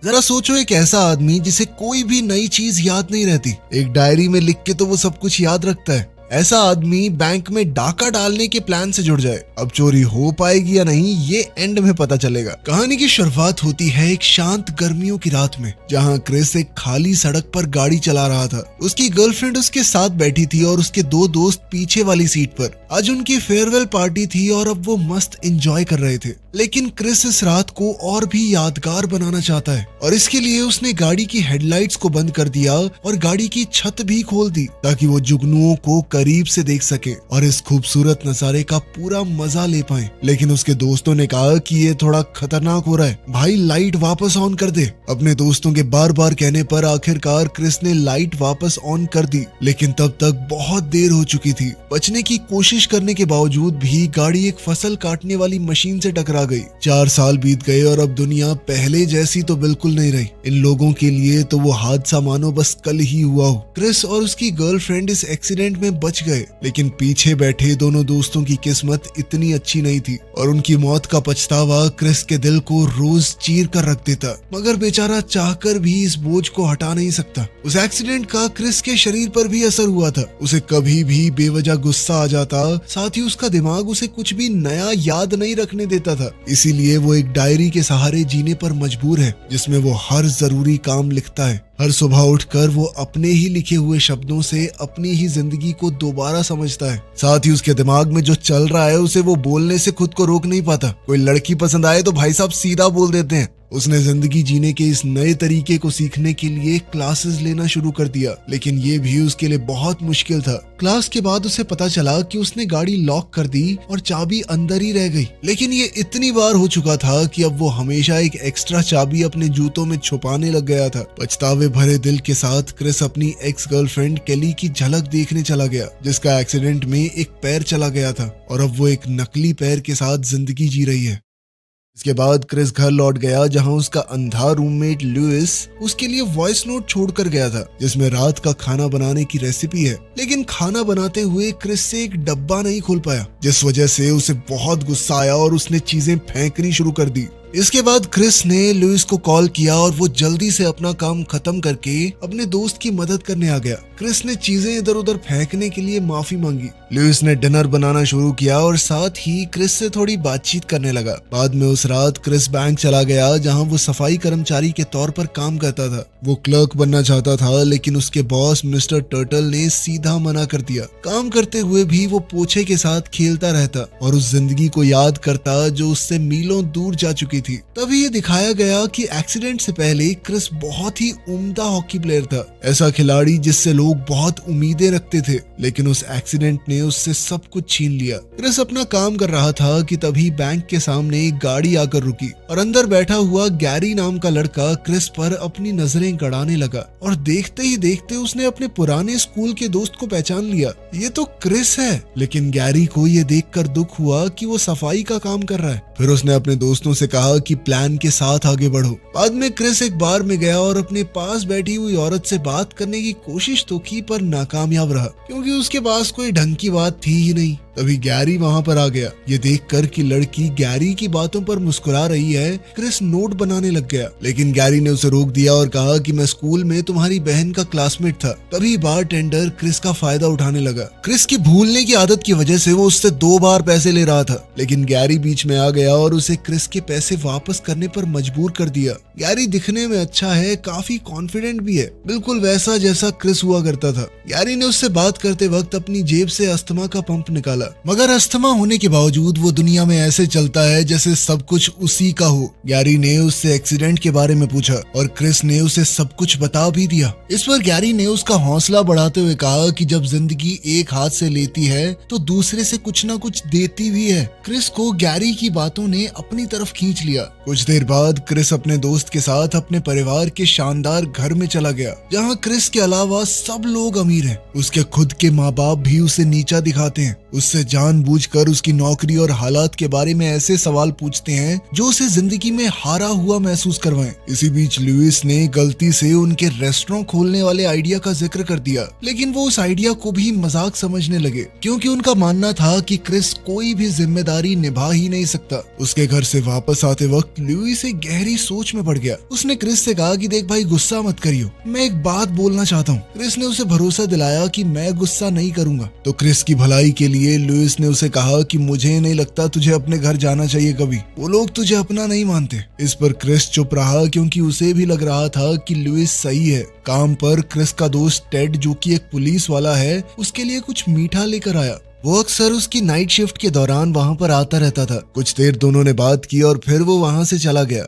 जरा सोचो, एक ऐसा आदमी जिसे कोई भी नई चीज याद नहीं रहती, एक डायरी में लिख के तो वो सब कुछ याद रखता है। ऐसा आदमी बैंक में डाका डालने के प्लान से जुड़ जाए। अब चोरी हो पाएगी या नहीं ये एंड में पता चलेगा। कहानी की शुरुआत होती है एक शांत गर्मियों की रात में, जहां क्रिस एक खाली सड़क पर गाड़ी चला रहा था। उसकी गर्लफ्रेंड उसके साथ बैठी थी और उसके दो दोस्त पीछे वाली सीट पर। आज उनकी फेयरवेल पार्टी थी और अब वो मस्त एंजॉय कर रहे थे। लेकिन क्रिस इस रात को और भी यादगार बनाना चाहता है और इसके लिए उसने गाड़ी की हेडलाइट्स को बंद कर दिया और गाड़ी की छत भी खोल दी ताकि वो जुगनुओं को करीब से देख सके और इस खूबसूरत नजारे का पूरा मजा ले पाए। लेकिन उसके दोस्तों ने कहा कि ये थोड़ा खतरनाक हो रहा है, भाई लाइट वापस ऑन कर दे। अपने दोस्तों के बार बार कहने पर आखिरकार क्रिस ने लाइट वापस ऑन कर दी, लेकिन तब तक बहुत देर हो चुकी थी। बचने की कोशिश करने के बावजूद भी गाड़ी एक फसल काटने वाली मशीन से टकरा गई। 4 साल बीत गए और अब दुनिया पहले जैसी तो बिल्कुल नहीं रही। इन लोगों के लिए तो वो हादसा मानो बस कल ही हुआ हो। क्रिस और उसकी गर्लफ्रेंड इस एक्सीडेंट में बच गए, लेकिन पीछे बैठे दोनों दोस्तों की किस्मत इतनी अच्छी नहीं थी और उनकी मौत का पछतावा क्रिस के दिल को रोज चीर कर रख देता। मगर बेचारा चाहकर भी इस बोझ को हटा नहीं सकता। उस एक्सीडेंट का क्रिस के शरीर पर भी असर हुआ था। उसे कभी भी बेवजह गुस्सा आ जाता, साथ ही उसका दिमाग उसे कुछ भी नया याद नहीं रखने देता था। इसीलिए वो एक डायरी के सहारे जीने पर मजबूर है, जिसमें वो हर जरूरी काम लिखता है। हर सुबह उठकर वो अपने ही लिखे हुए शब्दों से अपनी ही जिंदगी को दोबारा समझता है। साथ ही उसके दिमाग में जो चल रहा है उसे वो बोलने से खुद को रोक नहीं पाता। कोई लड़की पसंद आए तो भाई साहब सीधा बोल देते हैं। उसने जिंदगी जीने के इस नए तरीके को सीखने के लिए क्लासेस लेना शुरू कर दिया, लेकिन ये भी उसके लिए बहुत मुश्किल था। क्लास के बाद उसे पता चला कि उसने गाड़ी लॉक कर दी और चाबी अंदर ही रह गई। लेकिन ये इतनी बार हो चुका था कि अब वो हमेशा एक एक्स्ट्रा चाबी अपने जूतों में छुपाने लग गया था। पछतावे भरे दिल के साथ क्रिस अपनी एक्स गर्लफ्रेंड केली की झलक देखने चला गया, जिसका एक्सीडेंट में एक पैर चला गया था और अब वो एक नकली पैर के साथ जिंदगी जी रही है। इसके बाद क्रिस घर लौट गया, जहां उसका अंधा रूममेट लुइस उसके लिए वॉइस नोट छोड़कर गया था, जिसमें रात का खाना बनाने की रेसिपी है। लेकिन खाना बनाते हुए क्रिस से एक डब्बा नहीं खोल पाया, जिस वजह से उसे बहुत गुस्सा आया और उसने चीजें फेंकनी शुरू कर दी। इसके बाद क्रिस ने लुइस को कॉल किया और वो जल्दी से अपना काम खत्म करके अपने दोस्त की मदद करने आ गया। क्रिस ने चीजें इधर उधर फेंकने के लिए माफी मांगी। लुइस ने डिनर बनाना शुरू किया और साथ ही क्रिस से थोड़ी बातचीत करने लगा। बाद में उस रात क्रिस बैंक चला गया, जहां वो सफाई कर्मचारी के तौर पर काम करता था। वो क्लर्क बनना चाहता था, लेकिन उसके बॉस मिस्टर टर्टल ने सीधा मना कर दिया। काम करते हुए भी वो पोछे के साथ खेलता रहता और उस जिंदगी को याद करता जो उससे मीलों दूर जा चुकी थी। तभी ये दिखाया गया कि एक्सीडेंट से पहले क्रिस बहुत ही उम्दा हॉकी प्लेयर था, ऐसा खिलाड़ी जिससे लोग बहुत उम्मीदें रखते थे, लेकिन उस एक्सीडेंट ने उससे सब कुछ छीन लिया। क्रिस अपना काम कर रहा था कि तभी बैंक के सामने एक गाड़ी आकर रुकी और अंदर बैठा हुआ गैरी नाम का लड़का क्रिस पर अपनी नजरें गड़ाने लगा और देखते ही देखते उसने अपने पुराने स्कूल के दोस्त को पहचान लिया। ये तो क्रिस है। लेकिन गैरी को ये देखकर दुख हुआ कि वो सफाई का काम कर रहा है। फिर उसने अपने दोस्तों से कहा कि प्लान के साथ आगे बढ़ो। बाद में क्रिस एक बार में गया और अपने पास बैठी हुई औरत से बात करने की कोशिश तो की, पर नाकामयाब रहा, क्योंकि उसके पास कोई ढंग की बात थी ही नहीं। तभी गैरी वहां पर आ गया। ये देखकर कि लड़की गैरी की बातों पर मुस्कुरा रही है, क्रिस नोट बनाने लग गया। लेकिन गैरी ने उसे रोक दिया और कहा कि मैं स्कूल में तुम्हारी बहन का क्लासमेट था। तभी बारटेंडर क्रिस का फायदा उठाने लगा। क्रिस की भूलने की आदत की वजह से वो उससे 2 बार पैसे ले रहा था, लेकिन गैरी बीच में आ गया और उसे क्रिस के पैसे वापस करने पर मजबूर कर दिया। गैरी दिखने में अच्छा है, काफी कॉन्फिडेंट भी है, बिल्कुल वैसा जैसा क्रिस हुआ करता था। गैरी ने उससे बात करते वक्त अपनी जेब से अस्थमा का पंप निकाला, मगर अस्थमा होने के बावजूद वो दुनिया में ऐसे चलता है जैसे सब कुछ उसी का हो। गैरी ने उससे एक्सीडेंट के बारे में पूछा और क्रिस ने उसे सब कुछ बता भी दिया। इस पर गैरी ने उसका हौसला बढ़ाते हुए कहा कि जब जिंदगी एक हाथ से लेती है तो दूसरे से कुछ ना कुछ देती भी है। क्रिस को गैरी की बातों ने अपनी तरफ खींच लिया। कुछ देर बाद क्रिस अपने दोस्त के साथ अपने परिवार के शानदार घर में चला गया, जहाँ क्रिस के अलावा सब लोग अमीर हैं। उसके खुद के माँ बाप भी उसे नीचा दिखाते हैं। उससे जानबूझकर उसकी नौकरी और हालात के बारे में ऐसे सवाल पूछते हैं जो उसे जिंदगी में हारा हुआ महसूस करवाएं। इसी बीच लुइस ने गलती से उनके रेस्टोरेंट खोलने वाले आइडिया का जिक्र कर दिया, लेकिन वो उस आइडिया को भी मजाक समझने लगे क्योंकि उनका मानना था कि क्रिस कोई भी जिम्मेदारी निभा ही नहीं सकता। उसके घर से वापस आते वक्त लुइस एक गहरी सोच में पड़ गया। उसने क्रिस से कहा कि देख भाई, गुस्सा मत करियो, मैं एक बात बोलना चाहता हूँ। क्रिस ने उसे भरोसा दिलाया कि मैं गुस्सा नहीं करूंगा। तो क्रिस की भलाई के लिए लुइस ने उसे कहा कि मुझे नहीं लगता तुझे अपने घर जाना चाहिए कभी, वो लोग तुझे अपना नहीं मानते। इस पर क्रिस चुप रहा क्योंकि उसे भी लग रहा था कि लुइस सही है। काम पर क्रिस का दोस्त टेड, जो कि एक पुलिस वाला है, उसके लिए कुछ मीठा लेकर आया। वो अक्सर उसकी नाइट शिफ्ट के दौरान वहां पर आता रहता था। कुछ देर दोनों ने बात की और फिर वो वहां से चला गया।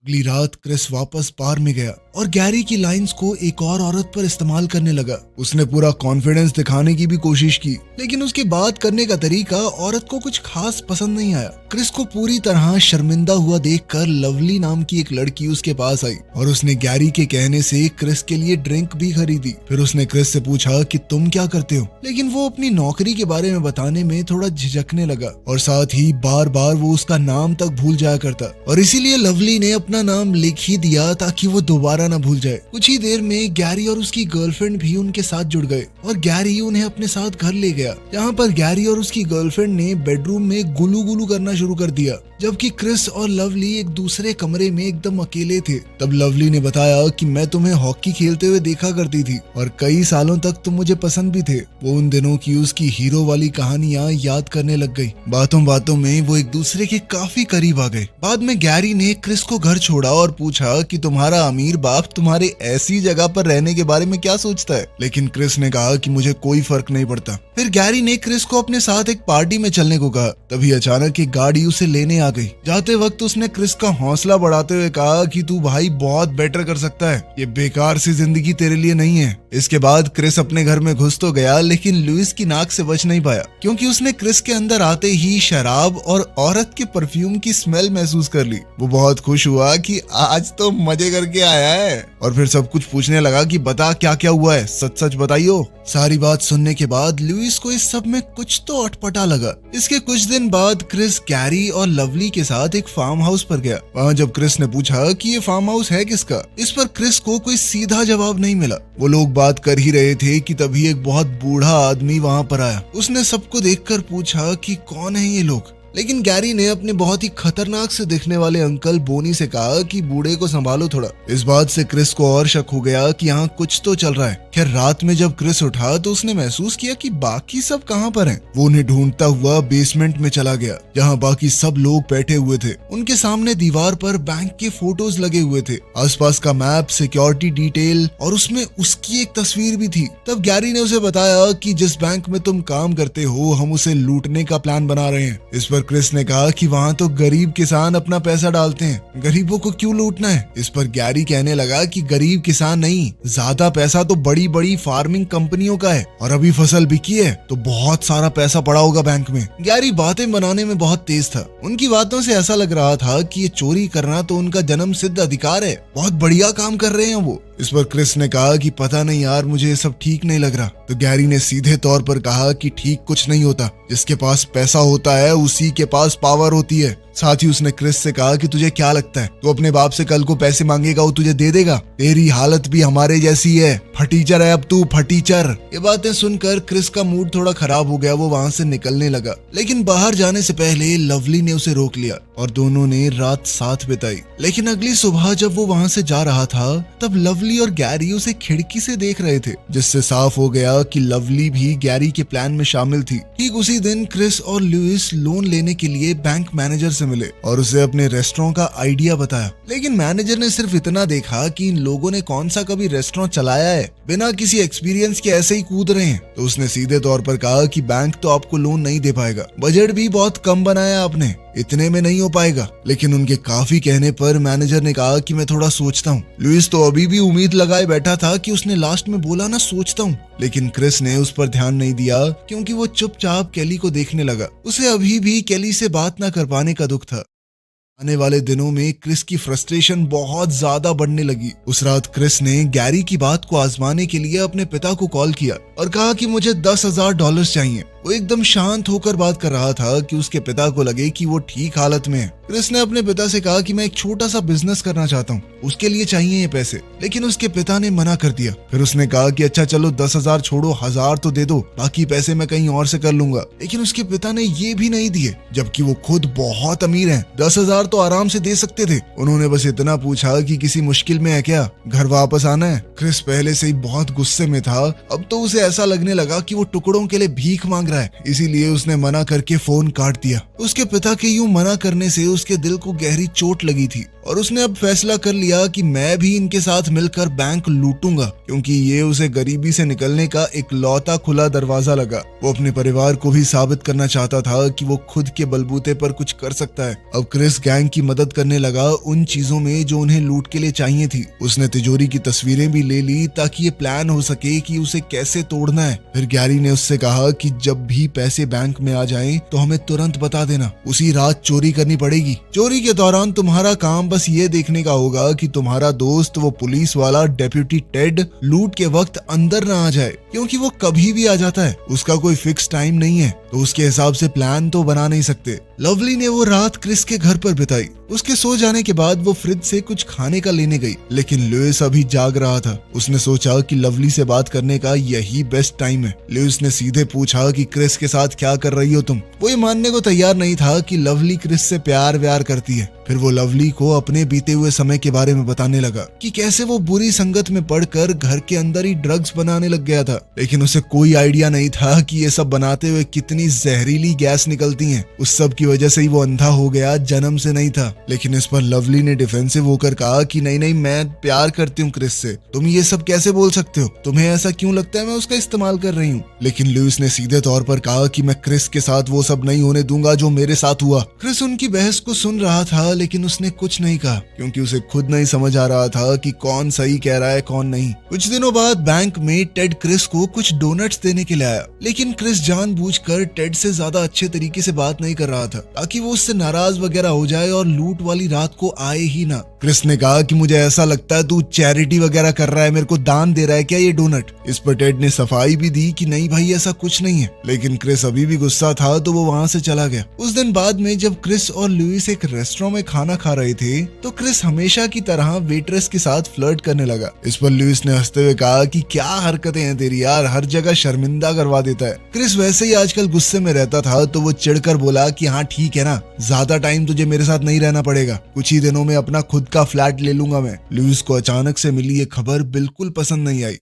अगली रात क्रिस वापस बार में गया और गैरी की लाइंस को एक और औरत पर इस्तेमाल करने लगा। उसने पूरा कॉन्फिडेंस दिखाने की भी कोशिश की, लेकिन उसकी बात करने का तरीका औरत को कुछ खास पसंद नहीं आया। क्रिस को पूरी तरह शर्मिंदा हुआ देखकर लवली नाम की एक लड़की उसके पास आई और उसने गैरी के कहने से क्रिस के लिए ड्रिंक भी खरीदी। फिर उसने क्रिस से पूछा कि तुम क्या करते हो, लेकिन वो अपनी नौकरी के बारे में बताने में थोड़ा झिझकने लगा और साथ ही बार बार वो उसका नाम तक भूल जाया करता, और इसीलिए लवली ने अपना नाम लिख ही दिया ताकि वो दोबारा न भूल जाए। कुछ ही देर में गैरी और उसकी गर्लफ्रेंड भी उनके साथ जुड़ गए और गैरी उन्हें अपने साथ घर ले गया, जहाँ पर गैरी और उसकी गर्लफ्रेंड ने बेडरूम में गुलू गुलू करना शुरू कर दिया, जबकि क्रिस और लवली एक दूसरे कमरे में एकदम अकेले थे। तब लवली ने बताया कि मैं तुम्हें हॉकी खेलते हुए देखा करती थी और कई सालों तक तुम मुझे पसंद भी थे। वो उन दिनों की उसकी हीरो वाली कहानियां याद करने लग गई। बातों बातों में वो एक दूसरे के काफी करीब आ गए। बाद में गैरी ने क्रिस को घर छोड़ा और पूछा कि तुम्हारा अमीर बाप तुम्हारे ऐसी जगह पर रहने के बारे में क्या सोचता है, लेकिन क्रिस ने कहा कि मुझे कोई फर्क नहीं पड़ता। फिर गैरी ने क्रिस को अपने साथ एक पार्टी में चलने को कहा। तभी अचानक एक गाड़ी उसे लेने आ गई। जाते वक्त उसने क्रिस का हौसला बढ़ाते हुए कहा कि तू भाई बहुत बेटर कर सकता है, ये बेकार सी जिंदगी तेरे लिए नहीं है। इसके बाद क्रिस अपने घर में घुस तो गया, लेकिन लुइस की नाक से बच नहीं पाया क्योंकि उसने क्रिस के अंदर आते ही शराब और औरत के परफ्यूम की स्मेल महसूस कर ली। वो बहुत खुश हुआ कि आज तो मजे करके आया है और फिर सब कुछ पूछने लगा कि बता क्या क्या हुआ है, सच सच बताइयो। सारी बात सुनने के बाद लुइस को इस सब में कुछ तो अटपटा लगा। इसके कुछ दिन बाद क्रिस गैरी और लवली के साथ एक फार्म हाउस पर गया। वहाँ जब क्रिस ने पूछा कि ये फार्म हाउस है किसका, इस पर क्रिस को कोई सीधा जवाब नहीं मिला। वो लोग बात कर ही रहे थे कि तभी एक बहुत बूढ़ा आदमी वहाँ पर आया। उसने सबको देखकर पूछा कि कौन है ये लोग, लेकिन गैरी ने अपने बहुत ही खतरनाक से दिखने वाले अंकल बोनी से कहा कि बूढ़े को संभालो थोड़ा। इस बात से क्रिस को और शक हो गया कि यहाँ कुछ तो चल रहा है। खैर रात में जब क्रिस उठा तो उसने महसूस किया कि बाकी सब कहाँ पर हैं। वो उन्हें ढूंढता हुआ बेसमेंट में चला गया जहाँ बाकी सब लोग बैठे हुए थे। उनके सामने दीवार पर बैंक के फोटोज लगे हुए थे, आसपास का मैप, सिक्योरिटी डिटेल और उसमें उसकी एक तस्वीर भी थी। तब गैरी ने उसे बताया कि जिस बैंक में तुम काम करते हो हम उसे लूटने का प्लान बना रहे हैं। इस पर क्रिस ने कहा कि वहाँ तो गरीब किसान अपना पैसा डालते हैं, गरीबों को क्यों लूटना है। इस पर गैरी कहने लगा कि गरीब किसान नहीं, ज्यादा पैसा तो बड़ी बड़ी फार्मिंग कंपनियों का है और अभी फसल बिकी है तो बहुत सारा पैसा पड़ा होगा बैंक में। गैरी बातें बनाने में बहुत तेज था। उनकी बातों से ऐसा लग रहा था कि ये चोरी करना तो उनका जन्म सिद्ध अधिकार है, बहुत बढ़िया काम कर रहे हैं वो। इस पर क्रिस ने कहा कि पता नहीं यार, मुझे ये सब ठीक नहीं लग रहा। तो गैरी ने सीधे तौर पर कहा कि ठीक कुछ नहीं होता, जिसके पास पैसा होता है उसी के पास पावर होती है। साथ ही उसने क्रिस से कहा कि तुझे क्या लगता है तू अपने बाप से कल को पैसे मांगेगा वो तुझे दे देगा, तेरी हालत भी हमारे जैसी है, फटीचर है अब तू, फटीचर। ये बातें सुनकर क्रिस का मूड थोड़ा खराब हो गया। वो वहाँ से निकलने लगा, लेकिन बाहर जाने से पहले लवली ने उसे रोक लिया और दोनों ने रात साथ बिताई। लेकिन अगली सुबह जब वो वहाँ से जा रहा था तब लवली और गैरी उसे खिड़की से देख रहे थे, जिससे साफ हो गया कि लवली भी गैरी के प्लान में शामिल थी। ठीक उसी दिन क्रिस और लुइस लोन लेने के लिए बैंक मैनेजर से मिले और उसे अपने रेस्टोरेंट का आइडिया बताया। लेकिन मैनेजर ने सिर्फ इतना देखा कि इन लोगों ने कौन सा कभी रेस्टोरेंट चलाया है, बिना किसी एक्सपीरियंस के ऐसे ही कूद रहे हैं। तो उसने सीधे तौर पर कहा कि बैंक तो आपको लोन नहीं दे पाएगा, बजट भी बहुत कम बनाया आपने, इतने में नहीं हो पाएगा। लेकिन उनके काफी कहने पर मैनेजर ने कहा कि मैं थोड़ा सोचता हूँ। लुइस तो अभी भी उम्मीद लगाए बैठा था कि उसने लास्ट में बोला ना सोचता हूँ, लेकिन क्रिस ने उस पर ध्यान नहीं दिया क्योंकि वो चुपचाप केली को देखने लगा। उसे अभी भी केली से बात न कर पाने का दुख था। आने वाले दिनों में क्रिस की फ्रस्ट्रेशन बहुत ज्यादा बढ़ने लगी। उस रात क्रिस ने गैरी की बात को आजमाने के लिए अपने पिता को कॉल किया और कहा कि मुझे $10,000 चाहिए। वो एकदम शांत होकर बात कर रहा था कि उसके पिता को लगे कि वो ठीक हालत में है। क्रिस ने अपने पिता से कहा कि मैं एक छोटा सा बिजनेस करना चाहता हूँ, उसके लिए चाहिए ये पैसे, लेकिन उसके पिता ने मना कर दिया। फिर उसने कहा कि अच्छा चलो 10,000 छोड़ो, 1,000 तो दे दो, बाकी पैसे मैं कहीं और से कर लूंगा। लेकिन उसके पिता ने ये भी नहीं दिए, जबकि वो खुद बहुत अमीर हैं। 10,000 तो आराम से दे सकते थे। उन्होंने बस इतना पूछा कि किसी मुश्किल में है क्या, घर वापस आना है। क्रिस पहले से ही बहुत गुस्से में था, अब तो उसे ऐसा लगने लगा कि वो टुकड़ों के लिए भीख मांग रहा है, इसीलिए उसने मना करके फोन काट दिया। उसके पिता के यूं मना करने से उसके दिल को गहरी चोट लगी थी और उसने अब फैसला कर लिया कि मैं भी इनके साथ मिलकर बैंक लूटूंगा, क्योंकि ये उसे गरीबी से निकलने का इकलौता खुला दरवाजा लगा। वो अपने परिवार को भी साबित करना चाहता था कि वो खुद के बलबूते पर कुछ कर सकता है। अब क्रिस गैंग की मदद करने लगा उन चीजों में जो उन्हें लूट के लिए चाहिए थी। उसने तिजोरी की तस्वीरें भी ले ली ताकि ये प्लान हो सके कि उसे कैसे तोड़ना है। फिर गैरी ने उससे कहा कि जब भी पैसे बैंक में आ जाएं तो हमें तुरंत बता देना, उसी रात चोरी करनी पड़ेगी। चोरी के दौरान तुम्हारा काम बस ये देखने का होगा कि तुम्हारा दोस्त वो पुलिस वाला डेप्यूटी टेड लूट के वक्त अंदर ना आ जाए, क्योंकि वो कभी भी आ जाता है, उसका कोई फिक्स टाइम नहीं है, तो उसके हिसाब से प्लान तो बना नहीं सकते। लवली ने वो रात क्रिस के घर पर बिताई। उसके सो जाने के बाद वो फ्रिज से कुछ खाने का लेने गई, लेकिन लुइस अभी जाग रहा था। उसने सोचा कि लवली से बात करने का यही बेस्ट टाइम है। लुइस ने सीधे पूछा कि क्रिस के साथ क्या कर रही हो तुम। वो ये मानने को तैयार नहीं था कि लवली क्रिस से प्यार व्यार करती है। फिर वो लवली को अपने बीते हुए समय के बारे में बताने लगा कि कैसे वो बुरी संगत में पड़कर घर के अंदर ही ड्रग्स बनाने लग गया था, लेकिन उसे कोई आइडिया नहीं था कि ये सब बनाते हुए कितनी जहरीली गैस निकलती हैं। उस सब की वजह से ही वो अंधा हो गया, जन्म से नहीं था। लेकिन इस पर लवली ने डिफेंसिव होकर कहा कि नहीं नहीं, मैं प्यार करती हूँ क्रिस से, तुम ये सब कैसे बोल सकते हो, तुम्हें ऐसा क्यों लगता है मैं उसका इस्तेमाल कर रही हूँ। लेकिन लुइस ने सीधे तौर पर कहा कि मैं क्रिस के साथ वो सब नहीं होने दूंगा जो मेरे साथ हुआ। क्रिस उनकी बहस को सुन रहा था, लेकिन उसने कुछ नहीं कहा, क्योंकि उसे खुद नहीं समझ आ रहा था कि कौन सही कह रहा है कौन नहीं। कुछ दिनों बाद बैंक में टेड क्रिस को कुछ डोनट्स देने के लिए आया, लेकिन क्रिस जानबूझकर टेड से ज्यादा अच्छे तरीके से बात नहीं कर रहा था, ताकि वो उससे नाराज वगैरह हो जाए और लूट वाली रात को आए ही ना। क्रिस ने कहा कि मुझे ऐसा लगता है तू चैरिटी वगैरह कर रहा है, मेरे को दान दे रहा है क्या ये डोनट। इस पर टेड ने सफाई भी दी कि नहीं भाई ऐसा कुछ नहीं है, लेकिन क्रिस अभी भी गुस्सा था तो वो वहाँ से चला गया। उस दिन बाद में जब क्रिस और लुइस एक रेस्टोरेंट में खाना खा रहे थे तो क्रिस हमेशा की तरह वेट्रेस के साथ फ्लर्ट करने लगा। इस पर लुइस ने हंसते हुए कहा कि क्या हरकतें हैं तेरी यार, हर जगह शर्मिंदा करवा देता है। क्रिस वैसे ही आजकल गुस्से में रहता था तो वो चिढ़कर बोला कि हाँ ठीक है ना, ज्यादा टाइम तुझे मेरे साथ नहीं रहना पड़ेगा, कुछ ही दिनों में अपना खुद का फ्लैट ले लूंगा मैं। लुइस को अचानक से मिली ये खबर बिल्कुल पसंद नहीं आई।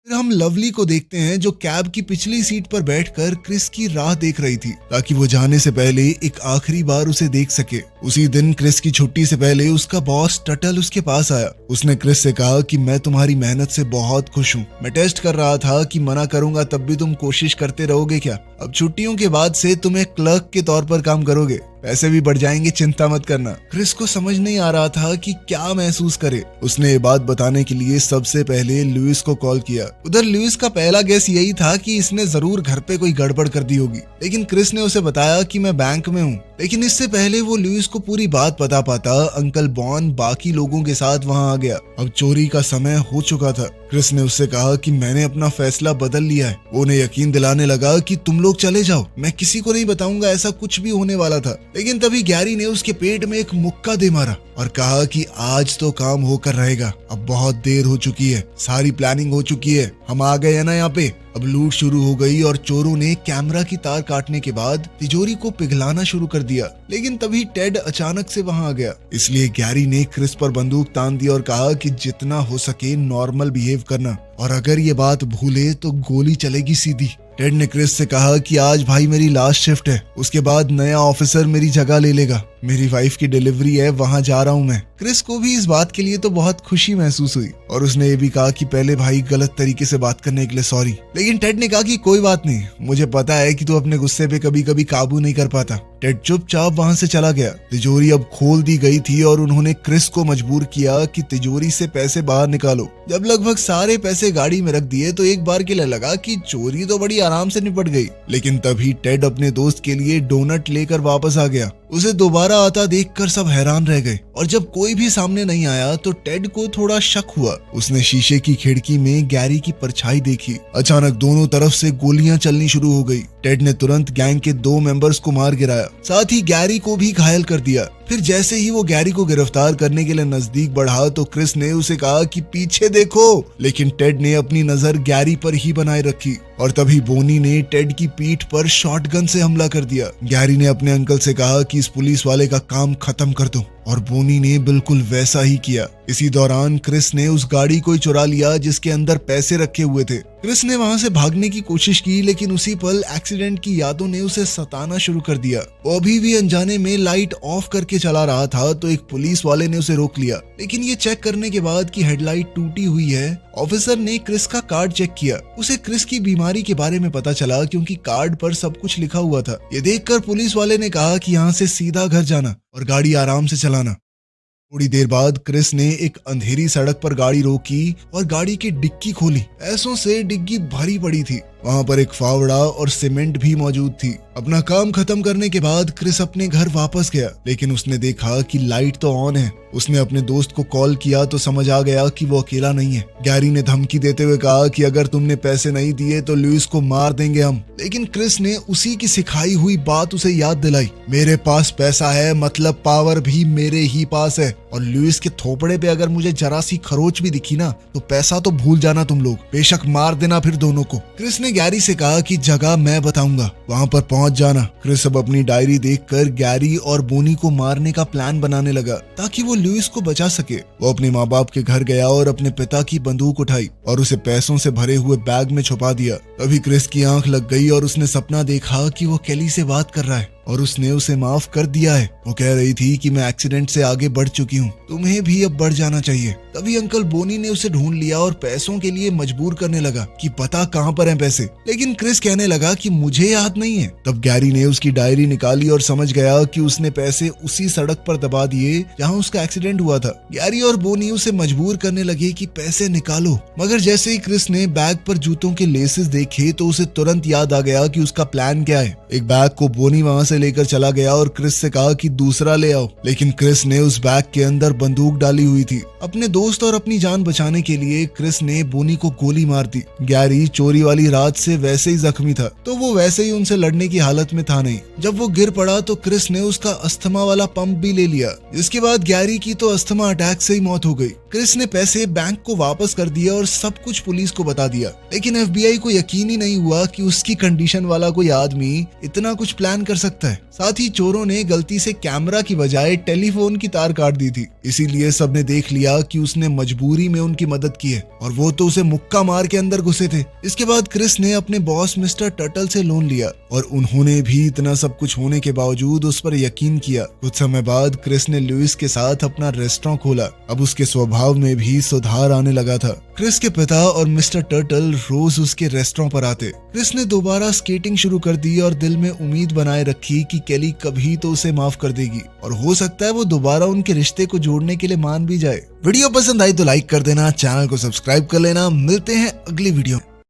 फिर हम लवली को देखते हैं जो कैब की पिछली सीट पर बैठकर क्रिस की राह देख रही थी, ताकि वो जाने से पहले एक आखिरी बार उसे देख सके। उसी दिन क्रिस की छुट्टी से पहले उसका बॉस टटल उसके पास आया। उसने क्रिस से कहा कि मैं तुम्हारी मेहनत से बहुत खुश हूँ, मैं टेस्ट कर रहा था कि मना करूंगा तब भी तुम कोशिश करते रहोगे क्या। अब छुट्टियों के बाद से तुम एक क्लर्क के तौर पर काम करोगे, पैसे भी बढ़ जाएंगे, चिंता मत करना। क्रिस को समझ नहीं आ रहा था कि क्या महसूस करे। उसने ये बात बताने के लिए सबसे पहले लुइस को कॉल किया। उधर लुइस का पहला गेस यही था कि इसने जरूर घर पे कोई गड़बड़ कर दी होगी, लेकिन क्रिस ने उसे बताया कि मैं बैंक में हूँ। लेकिन इससे पहले वो लुइस को पूरी बात बता पाता, अंकल बॉन बाकी लोगों के साथ वहाँ आ गया। अब चोरी का समय हो चुका था। क्रिस ने उससे कहा कि मैंने अपना फैसला बदल लिया है। वो उन्हें यकीन दिलाने लगा कि तुम लोग चले जाओ, मैं किसी को नहीं बताऊंगा ऐसा कुछ भी होने वाला था। लेकिन तभी गैरी ने उसके पेट में एक मुक्का दे मारा और कहा कि आज तो काम होकर रहेगा, अब बहुत देर हो चुकी है, सारी प्लानिंग हो चुकी है, हम आ गए हैं ना यहाँ पे। अब लूट शुरू हो गई और चोरों ने कैमरा की तार काटने के बाद तिजोरी को पिघलाना शुरू कर दिया। लेकिन तभी टेड अचानक से वहां आ गया, इसलिए गैरी ने क्रिस पर बंदूक तान दी और कहा कि जितना हो सके नॉर्मल बिहेव करना, और अगर ये बात भूले तो गोली चलेगी सीधी। टेड ने क्रिस से कहा कि आज भाई मेरी लास्ट शिफ्ट है, उसके बाद नया ऑफिसर मेरी जगह ले लेगा, मेरी वाइफ की डिलीवरी है, वहां जा रहा हूं मैं। क्रिस को भी इस बात के लिए तो बहुत खुशी महसूस हुई और उसने ये भी कहा कि पहले भाई गलत तरीके से बात करने के लिए सॉरी। लेकिन टेड ने कहा कि कोई बात नहीं, मुझे पता है कि तू अपने गुस्से पे कभी कभी काबू नहीं कर पाता। टेड चुपचाप वहां से चला गया। तिजोरी अब खोल दी गई थी और उन्होंने क्रिस को मजबूर किया कि तिजोरी से पैसे बाहर निकालो। जब लगभग सारे पैसे गाड़ी में रख दिए तो एक बार के लिए लगा कि चोरी तो बड़ी आराम से निपट गई। लेकिन तभी टेड अपने दोस्त के लिए डोनट लेकर वापस आ गया। उसे दोबारा आता देखकर सब हैरान रह गए और जब कोई भी सामने नहीं आया तो टेड को थोड़ा शक हुआ। उसने शीशे की खिड़की में गैरी की परछाई देखी। अचानक दोनों तरफ से गोलियां चलनी शुरू हो गई। टेड ने तुरंत गैंग के 2 मेंबर्स को मार गिराया, साथ ही गैरी को भी घायल कर दिया। फिर जैसे ही वो गैरी को गिरफ्तार करने के लिए नजदीक बढ़ा तो क्रिस ने उसे कहा कि पीछे देखो, लेकिन टेड ने अपनी नजर गैरी पर ही बनाए रखी और तभी बोनी ने टेड की पीठ पर शॉटगन से हमला कर दिया। गैरी ने अपने अंकल से कहा कि इस पुलिस वाले का काम खत्म कर दो और बोनी ने बिल्कुल वैसा ही किया। इसी दौरान क्रिस ने उस गाड़ी को ही चुरा लिया जिसके अंदर पैसे रखे हुए थे। क्रिस ने वहां से भागने की कोशिश की, लेकिन उसी पल एक्सीडेंट की यादों ने उसे सताना शुरू कर दिया। वो अभी भी अनजाने में लाइट ऑफ करके चला रहा था तो एक पुलिस वाले ने उसे रोक लिया, लेकिन ये चेक करने के बाद कि हेडलाइट टूटी हुई है, ऑफिसर ने क्रिस का कार्ड चेक किया। उसे क्रिस की बीमारी के बारे में पता चला क्योंकि कार्ड पर सब कुछ लिखा हुआ था। ये देखकर पुलिस वाले ने कहा कि यहाँ से सीधा घर जाना और गाड़ी आराम से चलाना। थोड़ी देर बाद क्रिस ने एक अंधेरी सड़क पर गाड़ी रोकी और गाड़ी की डिक्की खोली। पैसों से डिग्गी भरी पड़ी थी। वहां पर एक फावड़ा और सीमेंट भी मौजूद थी। अपना काम खत्म करने के बाद क्रिस अपने घर वापस गया, लेकिन उसने देखा कि लाइट तो ऑन है। उसने अपने दोस्त को कॉल किया तो समझ आ गया कि वो अकेला नहीं है। गैरी ने धमकी देते हुए कहा कि अगर तुमने पैसे नहीं दिए तो लुइस को मार देंगे हम। लेकिन क्रिस ने उसी की सिखाई हुई बात उसे याद दिलाई, मेरे पास पैसा है मतलब पावर भी मेरे ही पास है, और लुइस के थोपड़े पे अगर मुझे जरा सी खरोच भी दिखी ना तो पैसा तो भूल जाना तुम लोग, बेशक मार देना फिर दोनों को। क्रिस ने गैरी से कहा कि जगह मैं बताऊंगा, वहां पर पहुंच जाना। क्रिस अब अपनी डायरी देखकर गैरी और बोनी को मारने का प्लान बनाने लगा ताकि वो लुइस को बचा सके। वो अपने माँ बाप के घर गया और अपने पिता की बंदूक उठाई और उसे पैसों से भरे हुए बैग में छुपा दिया। तभी क्रिस की आंख लग गई और उसने सपना देखा कि वो केली से बात कर रहा है और उसने उसे माफ कर दिया है। वो कह रही थी कि मैं एक्सीडेंट से आगे बढ़ चुकी हूँ, तुम्हें भी अब बढ़ जाना चाहिए। तभी अंकल बोनी ने उसे ढूंढ लिया और पैसों के लिए मजबूर करने लगा कि पता कहाँ पर हैं पैसे, लेकिन क्रिस कहने लगा कि मुझे याद नहीं है। तब गैरी ने उसकी डायरी निकाली और समझ गया कि उसने पैसे उसी सड़क पर दबा दिए जहाँ उसका एक्सीडेंट हुआ था। गैरी और बोनी उसे मजबूर करने लगे कि पैसे निकालो, मगर जैसे ही क्रिस ने बैग पर जूतों के लेसेस देखे तो उसे तुरंत याद आ गया कि उसका प्लान क्या है। एक बैग को बोनी वहां से लेकर चला गया और क्रिस से कहा कि दूसरा ले आओ, लेकिन क्रिस ने उस बैग के अंदर बंदूक डाली हुई थी। अपने दोस्त और अपनी जान बचाने के लिए क्रिस ने बोनी को गोली मार दी। गैरी चोरी वाली रात से वैसे ही जख्मी था तो वो वैसे ही उनसे लड़ने की हालत में था नहीं। जब वो गिर पड़ा तो क्रिस ने उसका अस्थमा वाला पंप भी ले लिया, जिसके बाद गैरी की तो अस्थमा अटैक से ही मौत हो गई। क्रिस ने पैसे बैंक को वापस कर दिया और सब कुछ पुलिस को बता दिया, लेकिन एफबीआई को यकीन ही नहीं हुआ कि उसकी कंडीशन वाला कोई आदमी इतना कुछ प्लान कर सकता है। साथ ही चोरों ने गलती से कैमरा की बजाय टेलीफोन की तार काट दी थी, इसीलिए सबने देख लिया कि उसने मजबूरी में उनकी मदद की है और वो तो उसे मुक्का मार के अंदर घुसे थे। इसके बाद क्रिस ने अपने बॉस मिस्टर टर्टल से लोन लिया और उन्होंने भी इतना सब कुछ होने के बावजूद उस पर यकीन किया। कुछ समय बाद क्रिस ने लुइस के साथ अपना रेस्टोरेंट खोला। अब उसके स्वभाव में भी सुधार आने लगा था। क्रिस के पिता और मिस्टर टर्टल रोज उसके रेस्टोरेंट पर आते। क्रिस ने दोबारा स्केटिंग शुरू कर दी और दिल में उम्मीद बनाए रखी कि केली कभी तो उसे माफ कर देगी और हो सकता है वो दोबारा उनके रिश्ते को जोड़ने के लिए मान भी जाए। वीडियो पसंद आई तो लाइक कर देना, चैनल को सब्सक्राइब कर लेना। मिलते हैं अगली वीडियो में।